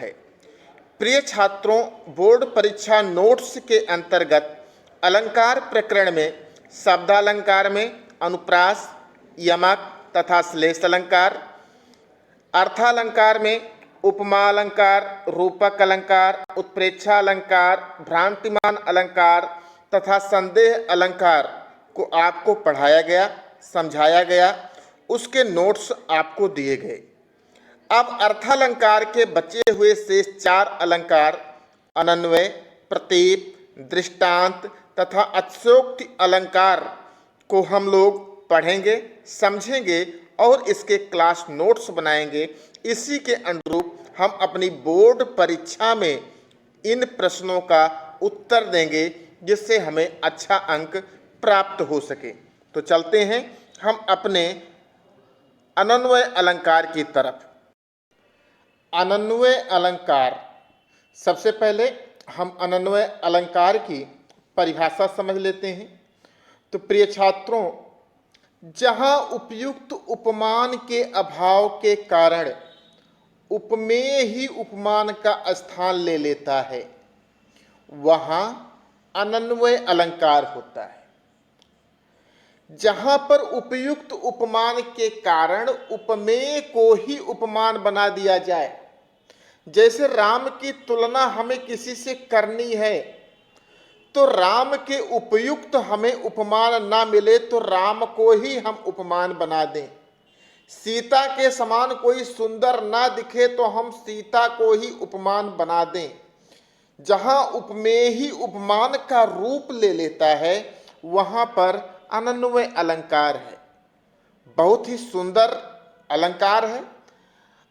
है। प्रिय छात्रों, बोर्ड परीक्षा नोट्स के अंतर्गत अलंकार प्रकरण में शब्दालंकार में अनुप्रास, यमक तथा श्लेष अलंकार, अर्थालंकार में उपमा अलंकार, रूपक अलंकार, उत्प्रेक्षा अलंकार, भ्रांतिमान अलंकार तथा संदेह अलंकार को आपको पढ़ाया गया, समझाया गया, उसके नोट्स आपको दिए गए। अब अर्थालंकार के बचे हुए शेष 4 अलंकार अनन्वय, प्रतीप, दृष्टांत तथा अतिशयोक्ति अलंकार को हम लोग पढ़ेंगे, समझेंगे और इसके क्लास नोट्स बनाएंगे। इसी के अनुरूप हम अपनी बोर्ड परीक्षा में इन प्रश्नों का उत्तर देंगे, जिससे हमें अच्छा अंक प्राप्त हो सके। तो चलते हैं हम अपने अनन्वय अलंकार की तरफ। अनन्वय अलंकार, सबसे पहले हम अनन्वय अलंकार की परिभाषा समझ लेते हैं। तो प्रिय छात्रों, जहाँ उपयुक्त उपमान के अभाव के कारण उपमेय ही उपमान का स्थान ले लेता है, वहाँ अनन्वय अलंकार होता है। जहाँ पर उपयुक्त उपमान के कारण उपमेय को ही उपमान बना दिया जाए, जैसे राम की तुलना हमें किसी से करनी है तो राम के उपयुक्त हमें उपमान ना मिले तो राम को ही हम उपमान बना दें। सीता के समान कोई सुंदर ना दिखे तो हम सीता को ही उपमान बना दें। जहाँ उपमेय ही उपमान का रूप ले लेता है, वहाँ पर अनन्वय अलंकार है। बहुत ही सुंदर अलंकार है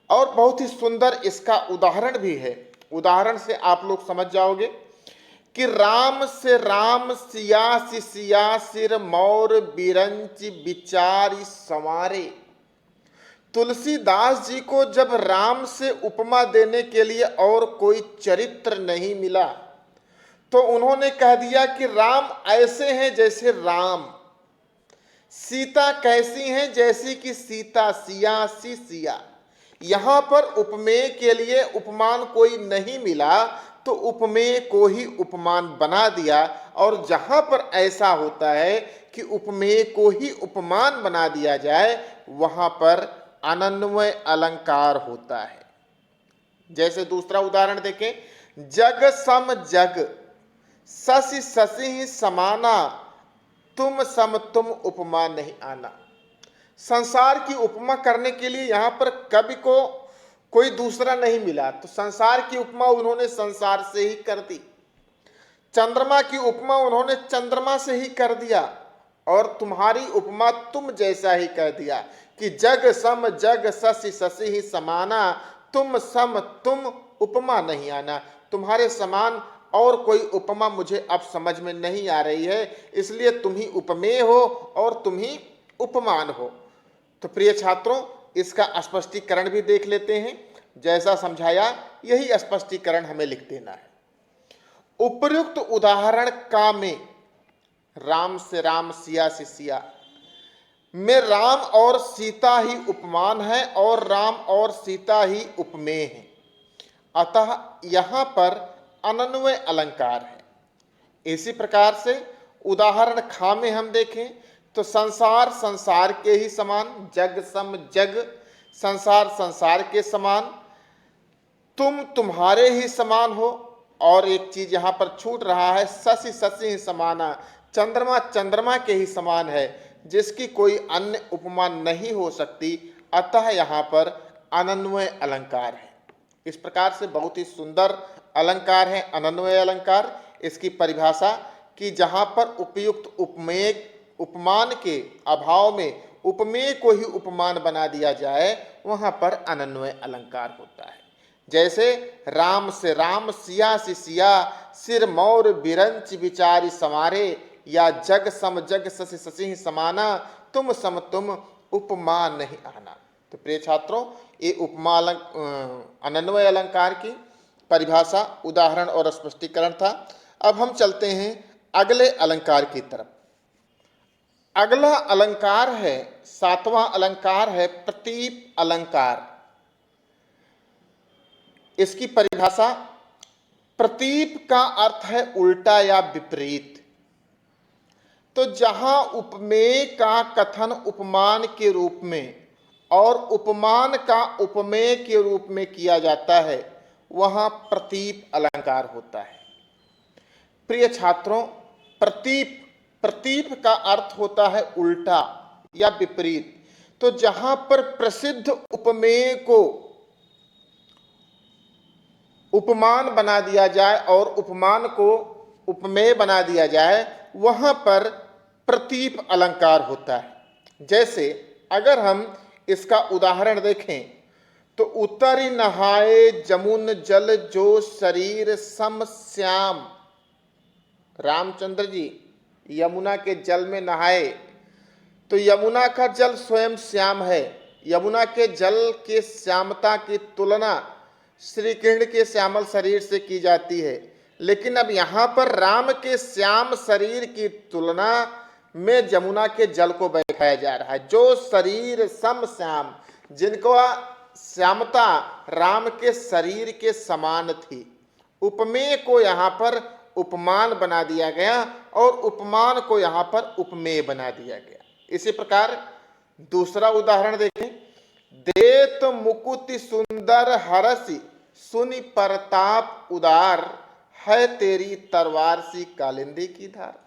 और बहुत ही सुंदर इसका उदाहरण भी है। उदाहरण से आप लोग समझ जाओगे कि राम से राम सिया सिया सिर मोर बिरंच विचारी संवारे। तुलसीदास जी को जब राम से उपमा देने के लिए और कोई चरित्र नहीं मिला तो उन्होंने कह दिया कि राम ऐसे हैं जैसे राम, सीता कैसी हैं जैसी कि सीता, सिया सी सिया। यहाँ पर उपमेय के लिए उपमान कोई नहीं मिला तो उपमेय को ही उपमान बना दिया। और जहाँ पर ऐसा होता है कि उपमेय को ही उपमान बना दिया जाए, वहाँ पर अनन्वय अलंकार होता है। जैसे दूसरा उदाहरण देखें, जग सम जग ससि ससि समाना, तुम सम तुम उपमा नहीं आना। संसार की उपमा करने के लिए यहाँ पर कवि को कोई दूसरा नहीं मिला तो संसार की उपमा उन्होंने संसार से ही कर दी। चंद्रमा की उपमा उन्होंने चंद्रमा से ही कर दिया और तुम्हारी उपमा तुम जैसा ही कह दिया कि जग सम जग ससि ससि ही समाना, तुम सम तुम उपमा नहीं आना। तुम्हारे समान और कोई उपमा मुझे अब समझ में नहीं आ रही है, इसलिए तुम ही उपमेय हो और तुम ही उपमान हो। तो प्रिय छात्रों, इसका स्पष्टीकरण भी देख लेते हैं। जैसा समझाया यही स्पष्टीकरण हमें लिख देना है। उपर्युक्त उदाहरण का में राम से राम सिया से सिया में राम और सीता ही उपमान है और राम और सीता ही उपमेय है, अतः यहाँ पर अनन्वय अलंकार है। इसी प्रकार से उदाहरण खा में हम देखें तो संसार संसार के ही समान, जग सम जग संसार संसार के समान, तुम तुम्हारे ही समान हो। और एक चीज यहाँ पर छूट रहा है, ससि ससि ही समाना, चंद्रमा चंद्रमा के ही समान है, जिसकी कोई अन्य उपमा नहीं हो सकती, अतः यहाँ पर अनन्वय अलंकार है। इस प्रकार से बहुत ही सुंदर अलंकार है अनन्वय अलंकार। इसकी परिभाषा कि जहाँ पर उपयुक्त उपमेय उपमान के अभाव में उपमेय को ही उपमान बना दिया जाए, वहाँ पर अनन्वय अलंकार होता है। जैसे राम से राम सिया से सिया सिर मोर बिरंच विचारी संवारे, या जग सम जग ससि ससि समाना, तुम सम तुम उपमा नहीं आना। तो प्रिय छात्रों, ये उपमा अनन्वय अलंकार की परिभाषा, उदाहरण और स्पष्टीकरण था। अब हम चलते हैं अगले अलंकार की तरफ। अगला अलंकार है, 7वां अलंकार है प्रतीप अलंकार। इसकी परिभाषा, प्रतीप का अर्थ है उल्टा या विपरीत। तो जहां उपमेय का कथन उपमान के रूप में और उपमान का उपमेय के रूप में किया जाता है वहां प्रतीप अलंकार होता है। प्रिय छात्रों, प्रतीप का अर्थ होता है उल्टा या विपरीत। तो जहां पर प्रसिद्ध उपमेय को उपमान बना दिया जाए और उपमान को उपमेय बना दिया जाए वहां पर प्रतीप अलंकार होता है। जैसे अगर हम इसका उदाहरण देखें तो उतरी नहाए जमुन जल जो शरीर सम श्याम। रामचंद्र जी यमुना के जल में नहाए, तो यमुना का जल स्वयं श्याम है। यमुना के जल के श्यामता की तुलना श्री कृष्ण के श्यामल शरीर से की जाती है, लेकिन अब यहाँ पर राम के श्याम शरीर की तुलना में यमुना के जल को बैठाया जा रहा है। जो शरीर सम श्याम, जिनको श्यामता राम के शरीर के समान थी, उपमेय को यहाँ पर उपमान बना दिया गया और उपमान को यहाँ पर उपमेय बना दिया गया। इसी प्रकार दूसरा उदाहरण देखें, देत मुकुति सुंदर हरसी सुनि परताप उदार है तेरी तलवार सी कालिंदी की धार।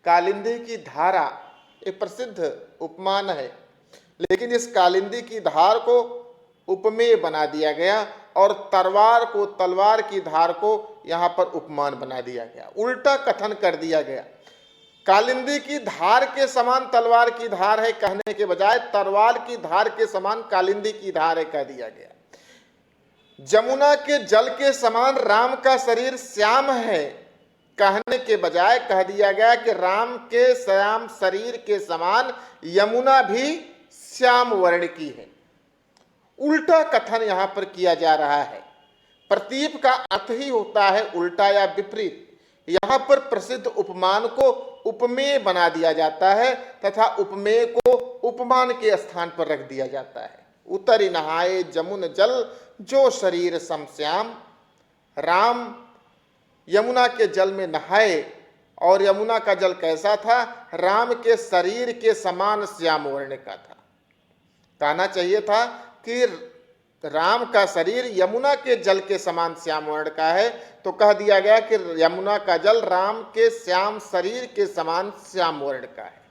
कालिंदी की धारा एक प्रसिद्ध उपमान है, लेकिन इस कालिंदी की धार को उपमेय बना दिया गया और तलवार की धार को यहाँ पर उपमान बना दिया गया, उल्टा कथन कर दिया गया। कालिंदी की धार के समान तलवार की धार है कहने के बजाय तलवार की धार के समान कालिंदी की धार है कह दिया गया। जमुना के जल के समान राम का शरीर श्याम है कहने के बजाय कह दिया गया कि राम के श्याम शरीर के समान यमुना भी श्याम वर्ण की है। उल्टा कथन यहां पर किया जा रहा है। प्रतीप का अर्थ ही होता है उल्टा या विपरीत। यहां पर प्रसिद्ध उपमान को उपमेय बना दिया जाता है तथा उपमेय को उपमान के स्थान पर रख दिया जाता है। उतरी नहाए जमुन जल जो शरीर सम श्याम। राम यमुना के जल में नहाए और यमुना का जल कैसा था? राम के शरीर के समान श्याम वर्ण का था। कहना चाहिए था कि राम का शरीर यमुना के जल के समान श्याम वर्ण का है, तो कह दिया गया कि यमुना का जल राम के श्याम शरीर के समान श्याम वर्ण का है।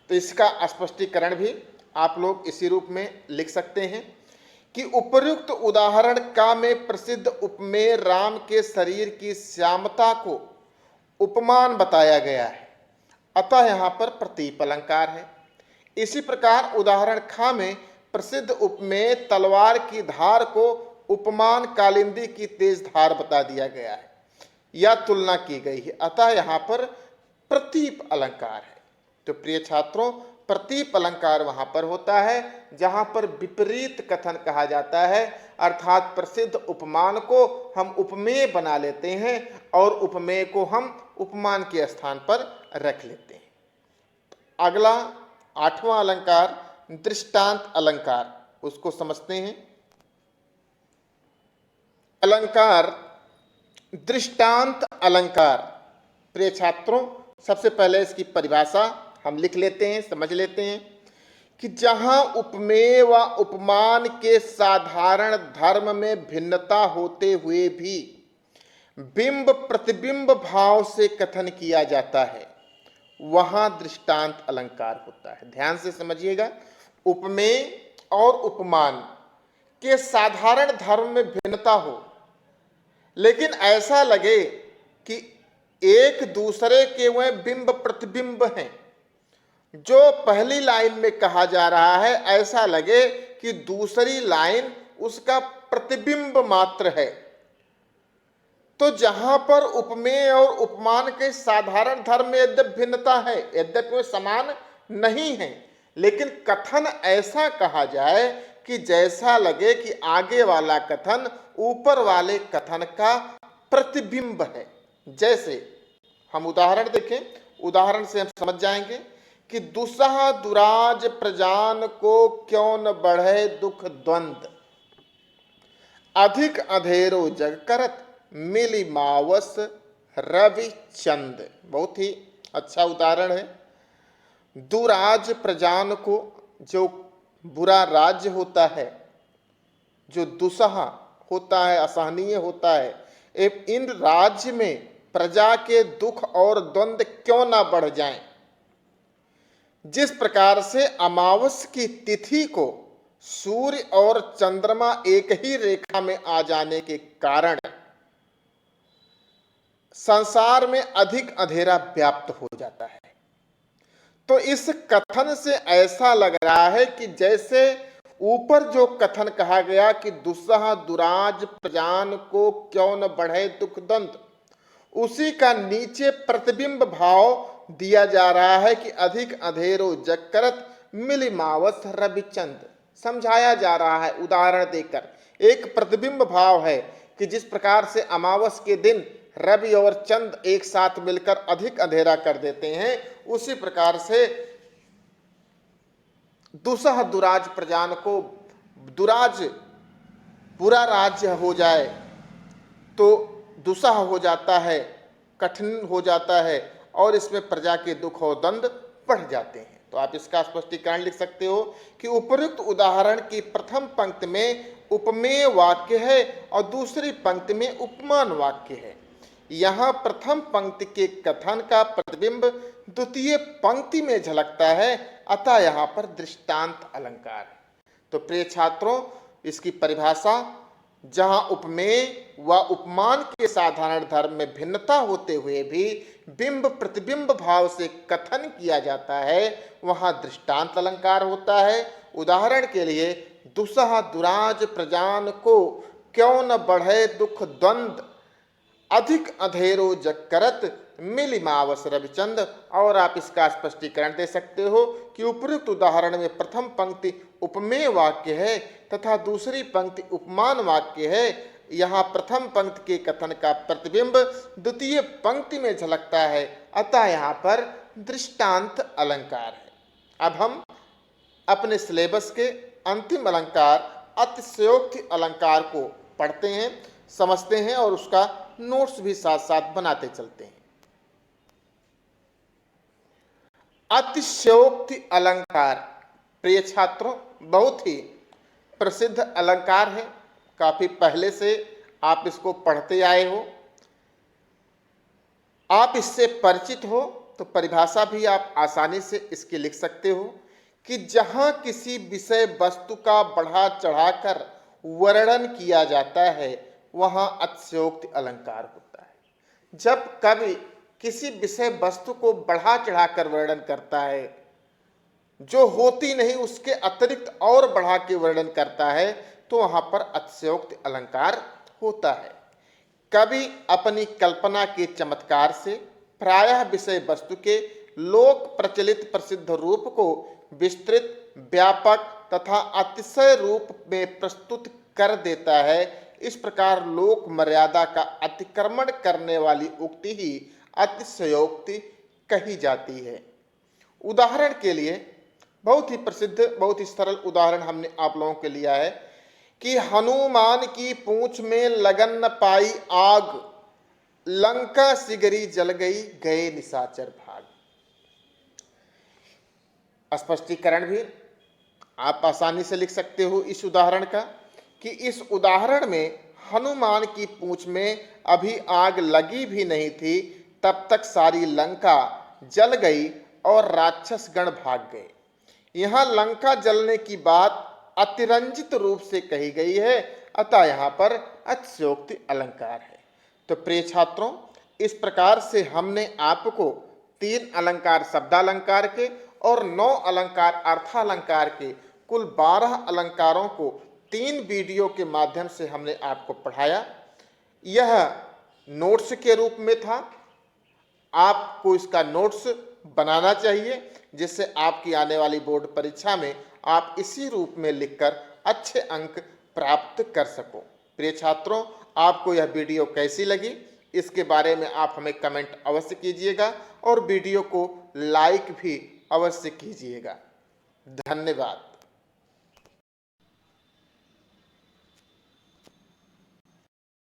तो इसका स्पष्टीकरण भी आप लोग इसी रूप में लिख सकते हैं कि उपर्युक्त उदाहरण का में प्रसिद्ध उपमेय राम के शरीर की श्यामता को उपमान बताया गया है, अतः यहाँ पर प्रतीप अलंकार है। इसी प्रकार उदाहरण खा में प्रसिद्ध उपमेय तलवार की धार को उपमान कालिंदी की तेज धार बता दिया गया है या तुलना की गई है, अतः यहाँ पर प्रतीप अलंकार है। तो प्रिय छात्रों, प्रतीप अलंकार वहां पर होता है जहां पर विपरीत कथन कहा जाता है, अर्थात प्रसिद्ध उपमान को हम उपमेय बना लेते हैं और उपमेय को हम उपमान के स्थान पर रख लेते हैं। अगला 8वां अलंकार दृष्टांत अलंकार, उसको समझते हैं। अलंकार दृष्टांत अलंकार। प्रिय छात्रों, सबसे पहले इसकी परिभाषा हम लिख लेते हैं, समझ लेते हैं कि जहां उपमेय व उपमान के साधारण धर्म में भिन्नता होते हुए भी बिंब प्रतिबिंब भाव से कथन किया जाता है वहां दृष्टांत अलंकार होता है। ध्यान से समझिएगा, उपमेय और उपमान के साधारण धर्म में भिन्नता हो, लेकिन ऐसा लगे कि एक दूसरे के वह बिंब प्रतिबिंब हैं। जो पहली लाइन में कहा जा रहा है ऐसा लगे कि दूसरी लाइन उसका प्रतिबिंब मात्र है। तो जहां पर उपमेय और उपमान के साधारण धर्म में यद्यपि भिन्नता है, यद्यपि वे समान नहीं है, लेकिन कथन ऐसा कहा जाए कि जैसा लगे कि आगे वाला कथन ऊपर वाले कथन का प्रतिबिंब है। जैसे हम उदाहरण देखें, उदाहरण से हम समझ जाएंगे कि दुसह दुराज प्रजान को क्यों न बढ़े दुख द्वंद। अधिक अंधेरो जग करत मिली मावस रवि चंद। बहुत ही अच्छा उदाहरण है। दुराज प्रजान को, जो बुरा राज्य होता है, जो दुस्सह होता है, असहनीय होता है, इन राज्य में प्रजा के दुख और द्वंद्व क्यों ना बढ़ जाएं। जिस प्रकार से अमावस की तिथि को सूर्य और चंद्रमा एक ही रेखा में आ जाने के कारण संसार में अधिक अंधेरा व्याप्त हो जाता है, तो इस कथन से ऐसा लग रहा है कि जैसे ऊपर जो कथन कहा गया कि दुस्सह दुराज प्रजान को क्यों न बढ़े दुख द्वंद्व, उसी का नीचे प्रतिबिंब भाव दिया जा रहा है कि अधिक अंधेरो जग करत मिली मावस रविचंद। समझाया जा रहा है उदाहरण देकर, एक प्रतिबिंब भाव है कि जिस प्रकार से अमावस के दिन रवि और चंद एक साथ मिलकर अधिक अंधेरा कर देते हैं, उसी प्रकार से दुस्सह दुराज प्रजान को, दुराज पूरा राज्य हो जाए तो दुस्सह हो जाता है, कठिन हो जाता है और इसमें प्रजा के दुख और द्वंद्व बढ़ जाते हैं। तो आप इसका स्पष्टीकरण लिख सकते हो कि उपयुक्त उदाहरण की प्रथम पंक्ति में उपमेय वाक्य है और दूसरी पंक्ति में उपमान वाक्य है। यहाँ प्रथम पंक्ति के कथन का प्रतिबिंब द्वितीय पंक्ति में झलकता है, अतः यहाँ पर दृष्टांत अलंकार है। तो प्रिय छात्रों, इसकी परिभाषा, जहाँ उपमेय व उपमान के साधारण धर्म में भिन्नता होते हुए भी बिंब प्रतिबिंब भाव से कथन किया जाता है, वहाँ दृष्टांत अलंकार होता है। उदाहरण के लिए, दुस्सह दुराज प्रजान को क्यों न बढ़े दुख द्वंद्व, अधिक अंधेरो जग करत मिली मावस रविचंद। और आप इसका स्पष्टीकरण दे सकते हो कि उपयुक्त उदाहरण में प्रथम पंक्ति उपमेय वाक्य है तथा दूसरी पंक्ति उपमान वाक्य है। यहाँ प्रथम पंक्ति के कथन का प्रतिबिंब द्वितीय पंक्ति में झलकता है, अतः यहाँ पर दृष्टांत अलंकार है। अब हम अपने सिलेबस के अंतिम अलंकार अतिशयोक्ति अलंकार को पढ़ते हैं, समझते हैं और उसका नोट्स भी साथ साथ बनाते चलते हैं। अतिशयोक्ति अलंकार, प्रिय छात्रों, बहुत ही प्रसिद्ध अलंकार है। काफी पहले से आप इसको पढ़ते आए हो, आप इससे परिचित हो, तो परिभाषा भी आप आसानी से इसकी लिख सकते हो कि जहां किसी विषय वस्तु का बढ़ा चढ़ाकर वर्णन किया जाता है, वहां अतिशयोक्ति अलंकार होता है। जब कवि किसी विषय वस्तु को बढ़ा चढ़ाकर वर्णन करता है, जो होती नहीं उसके अतिरिक्त और बढ़ा के वर्णन करता है, तो वहां पर अतिशयोक्ति अलंकार होता है। कवि अपनी कल्पना के चमत्कार से प्रायः विषय वस्तु के लोक प्रचलित प्रसिद्ध रूप को विस्तृत, व्यापक तथा अतिशय रूप में प्रस्तुत कर देता है। इस प्रकार लोक मर्यादा का अतिक्रमण करने वाली उक्ति ही अतिशयोक्ति कही जाती है। उदाहरण के लिए बहुत ही प्रसिद्ध, बहुत ही सरल उदाहरण हमने आप लोगों के लिया है कि हनुमान की पूंछ में लगन न पाई आग, लंका सिगरी जल गई, गए निशाचर भाग। स्पष्टीकरण भी आप आसानी से लिख सकते हो इस उदाहरण का कि इस उदाहरण में हनुमान की पूंछ में अभी आग लगी भी नहीं थी, तब तक सारी लंका जल गई और राक्षस गण भाग गए। यहाँ लंका जलने की बात अतिरंजित रूप से कही गई है, अतः यहाँ पर अतिशयोक्ति अलंकार है। तो प्रिय छात्रों, इस प्रकार से हमने आपको 3 अलंकार शब्दालंकार के और 9 अलंकार अर्थालंकार के कुल 12 अलंकारों को 3 वीडियो के माध्यम से हमने आपको पढ़ाया। यह नोट्स के रूप में था। आपको इसका नोट्स बनाना चाहिए, जिससे आपकी आने वाली बोर्ड परीक्षा में आप इसी रूप में लिखकर अच्छे अंक प्राप्त कर सको। प्रिय छात्रों, आपको यह वीडियो कैसी लगी, इसके बारे में आप हमें कमेंट अवश्य कीजिएगा और वीडियो को लाइक भी अवश्य कीजिएगा। धन्यवाद।